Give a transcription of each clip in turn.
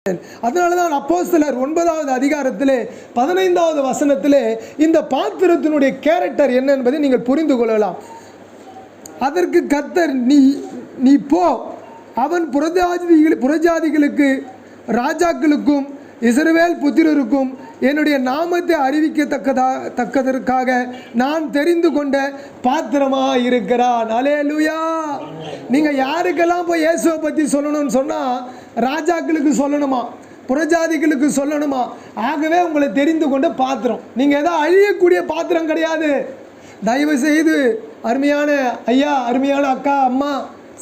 அதனாலதான் அப்போஸ்தலர் 9வது அதிகாரத்திலே 15வது வசனத்திலே இந்த பாத்திரத்தினுடைய கேரக்டர் என்ன என்பதை நீங்கள் புரிந்து கொள்ளலாம். அதற்கு கர்த்தர் நீ போ, அவன் புறஜாதிகளுக்கு ராஜாக்களுக்கும் இஸ்ரவேல் புத்திரருக்கும் என்னுடைய நாமத்தை அறிவிக்கத்தக்கதற்காக நான் தெரிந்து கொண்ட பாத்திரமாக இருக்கிறான். அல்லேலூயா. நீங்கள் யாருக்கெல்லாம் போய் இயேசுவை பற்றி சொல்லணும்னு சொன்னால் ராஜாக்களுக்கு சொல்லணுமா, புறஜாதிகளுக்கு சொல்லணுமா? ஆகவே உங்களை தெரிந்து கொண்ட பாத்திரம். நீங்கள் ஏதோ அழியக்கூடிய பாத்திரம் கிடையாது. தயவு செய்து அருமையான ஐயா, அருமையான அக்கா, அம்மா,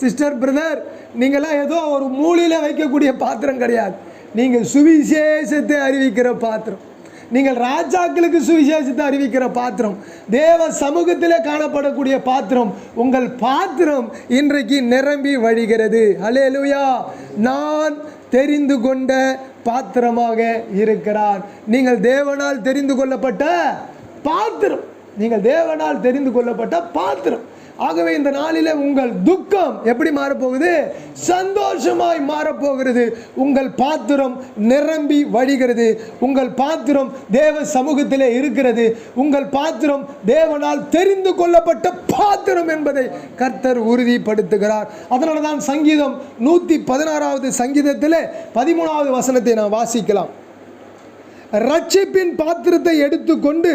சிஸ்டர், பிரதர், நீங்களாம் ஏதோ ஒரு மூலையில் வைக்கக்கூடிய பாத்திரம் கிடையாது. நீங்கள் சுவிசேஷத்தை அறிவிக்கிற பாத்திரம். நீங்கள் ராஜாக்களுக்கு சுவிசேஷத்தை அறிவிக்கிற பாத்திரம். தேவ சமூகத்தில் காணப்படக்கூடிய பாத்திரம். உங்கள் பாத்திரம் இன்றைக்கு நிரம்பி வழிகிறது. அல்லேலூயா. நான் தெரிந்து கொண்ட பாத்திரமாக இருக்கிறான். நீங்கள் தேவனால் தெரிந்து கொள்ளப்பட்ட பாத்திரம். நீங்கள் தேவனால் தெரிந்து கொள்ளப்பட்ட பாத்திரம். ஆகவே இந்த நாளிலே உங்கள் துக்கம் எப்படி மாறப்போகுது? சந்தோஷமாய் மாறப்போகிறது. உங்கள் பாத்திரம் நிரம்பி வழிகிறது. உங்கள் பாத்திரம் தேவ சமூகத்திலே இருக்கிறது. உங்கள் பாத்திரம் தேவனால் தெரிந்து கொள்ளப்பட்ட பாத்திரம் என்பதை கர்த்தர் உறுதிப்படுத்துகிறார். அதனால தான் சங்கீதம் 116வது சங்கீதத்திலே 13வது வசனத்தை நான் வாசிக்கலாம். ரட்சிப்பின் பாத்திரத்தை எடுத்துக்கொண்டு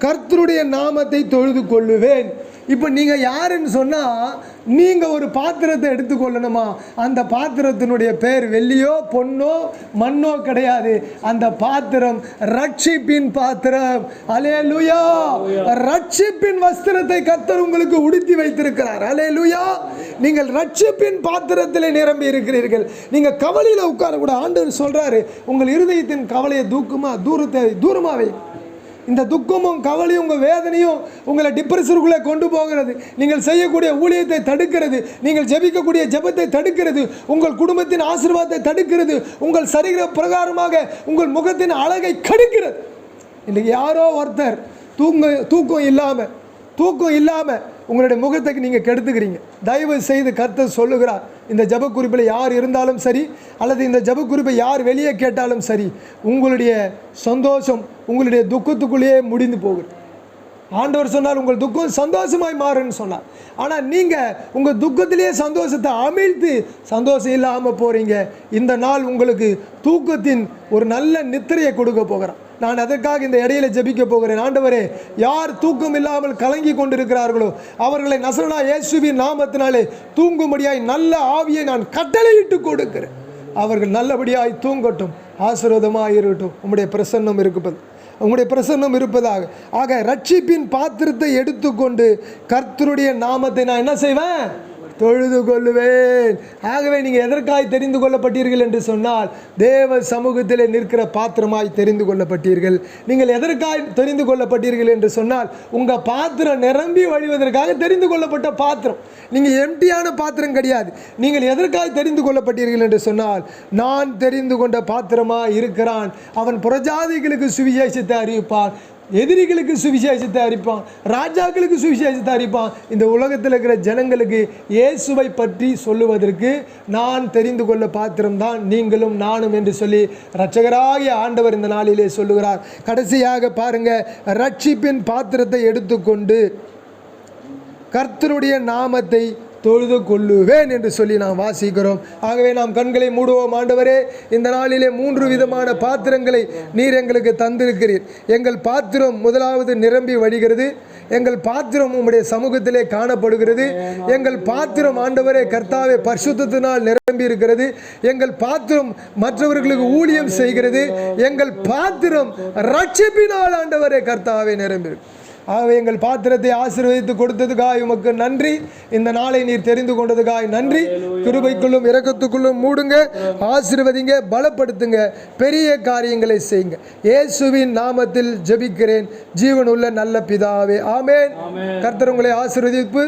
கர்த்தருடைய நாமத்தை தொழுது கொள்ளுவேன். இப்போ நீங்கள் யாருன்னு சொன்னால், நீங்கள் ஒரு பாத்திரத்தை எடுத்துக்கொள்ளணுமா? அந்த பாத்திரத்தினுடைய பேர் வெள்ளியோ பொன்னோ மண்ணோ கிடையாது. அந்த பாத்திரம் ரட்சிப்பின் பாத்திரம். அல்லேலூயா. ரட்சிப்பின் வஸ்திரத்தை கர்த்தர் உங்களுக்கு உடுத்தி வைத்திருக்கிறார். அல்லேலூயா. நீங்கள் ரட்சிப்பின் பாத்திரத்தில் நிரம்பி இருக்கிறீர்கள். நீங்கள் கவலையில் உட்காரக்கூட. ஆண்டவர் சொல்கிறாரு, உங்கள் இருதயத்தின் கவலையை தூரமாவே. இந்த துக்கமும் கவலையும் உங்கள் வேதனையும் உங்களை டிப்ரெஷனுக்குள்ளே கொண்டு போகிறது. நீங்கள் செய்யக்கூடிய ஊழியத்தை தடுக்கிறது. நீங்கள் ஜெபிக்கக்கூடிய ஜெபத்தை தடுக்கிறது. உங்கள் குடும்பத்தின் ஆசீர்வாதத்தை தடுக்கிறது. உங்கள் சரீர பிரகாரமாக உங்கள் முகத்தின் அழகை கெடுக்கிறது. இன்றைக்கி யாரோ ஒருத்தர் தூக்கம் இல்லாமல் உங்களுடைய முகத்துக்கு நீங்கள் கெடுத்துக்கிறீங்க. தயவு செய்து கர்த்தர் சொல்லுகிறார், இந்த ஜெப குறிப்பில் யார் இருந்தாலும் சரி, அல்லது இந்த ஜெப குறிப்பை யார் வெளியே கேட்டாலும் சரி, உங்களுடைய சந்தோஷம் உங்களுடைய துக்கத்துக்குள்ளேயே முடிந்து போகுது. ஆண்டவர் சொன்னார், உங்கள் துக்கம் சந்தோஷமாய் மாறுன்னு சொன்னார். ஆனால் நீங்கள் உங்கள் துக்கத்திலேயே சந்தோஷத்தை அமிழ்த்து சந்தோஷம் இல்லாமல் போகிறீங்க. இந்த நாள் உங்களுக்கு தூக்கத்தின் ஒரு நல்ல நித்திரையை கொடுக்க போகிறான். நான் அதற்காக இந்த இடையில ஜெபிக்க போகிறேன். ஆண்டவரே, யார் தூக்கம் இல்லாமல் கலங்கி கொண்டிருக்கிறார்களோ அவர்களை நசரேயனாகிய இயேசுவின் நாமத்தினாலே தூங்கும்படியாய் நல்ல ஆவியை நான் கட்டளையிட்டு கொடுக்கிறேன். அவர்கள் நல்லபடியாய் தூங்கட்டும், ஆசீர்வாதமாக இருக்கட்டும். உம்முடைய பிரசன்னம் இருப்பதாக. ஆக ரட்சிப்பின் பாத்திரத்தை எடுத்துக்கொண்டு கர்த்தருடைய நாமத்தை நான் என்ன செய்வேன்? தொழுது கொள்ளுவேன். ஆகவே நீங்கள் எதற்காய் தெரிந்து கொள்ளப்பட்டீர்கள் என்று சொன்னால், தேவ சமூகத்தில் நிற்கிற பாத்திரமாய் தெரிந்து கொள்ளப்பட்டீர்கள். நீங்கள் எதற்காய் தெரிந்து கொள்ளப்பட்டீர்கள் என்று சொன்னால், உங்கள் பாத்திரம் நிரம்பி வழிவதற்காக தெரிந்து கொள்ளப்பட்ட பாத்திரம். நீங்கள் எம்டியான பாத்திரம் கிடையாது. நீங்கள் எதற்காய் தெரிந்து கொள்ளப்பட்டீர்கள் என்று சொன்னால், நான் தெரிந்து கொண்ட பாத்திரமாய் இருக்கிறான். அவன் புறஜாதிகளுக்கு சுவிசேஷத்தை அறிவிப்பான், எதிரிகளுக்கு சுவிசேஷத்தை அறிவிப்பான், ராஜாக்களுக்கு சுவிசேஷத்தை அறிவிப்பான். இந்த உலகத்தில் இருக்கிற ஜனங்களுக்கு இயேசுவை பற்றி சொல்லுவதற்கு நான் தெரிந்து கொள்ள பாத்திரம்தான் நீங்களும் நானும் என்று சொல்லி இரட்சகராகிய ஆண்டவர் இந்த நாளிலே சொல்லுகிறார். கடைசியாக பாருங்க, ரட்சிப்பின் பாத்திரத்தை எடுத்துக்கொண்டு கர்த்தருடைய நாமத்தை தொழுது கொள்ளுவேன் என்று சொல்லி நாம் வாசிக்கிறோம். ஆகவே நாம் கண்களை மூடுவோம். ஆண்டவரே, இந்த நாளிலே 3 விதமான பாத்திரங்களை நீர் எங்களுக்கு தந்திருக்கிறீர். எங்கள் பாத்திரம் முதலாவது நிரம்பி வழிகிறது. எங்கள் பாத்திரம் உம்முடைய சமூகத்திலே காணப்படுகிறது. எங்கள் பாத்திரம் ஆண்டவரே கர்த்தாவே பரிசுத்தத்தினால் நிரம்பி இருக்கிறது. எங்கள் பாத்திரம் மற்றவர்களுக்கு ஊழியம் செய்கிறது. எங்கள் பாத்திரம் ரட்சிப்பினால் ஆண்டவரே கர்த்தாவே நிரம்பி. ஆகவே எங்கள் பாத்திரத்தை ஆசீர்வதித்து கொடுத்ததுக்காய் உமக்கு நன்றி. இந்த நாளை நீர் தெரிந்து கொண்டதுக்காய் நன்றி. கிருபைக்குள்ளும் இரக்கத்துக்குள்ளும் மூடுங்க, ஆசீர்வதிங்க, பலப்படுத்துங்க, பெரிய காரியங்களை செய்யுங்க. இயேசுவின் நாமத்தில் ஜெபிக்கிறேன் ஜீவனுள்ள நல்ல பிதாவே, ஆமென். கர்த்தர் உங்களை ஆசீர்வதிப்பு.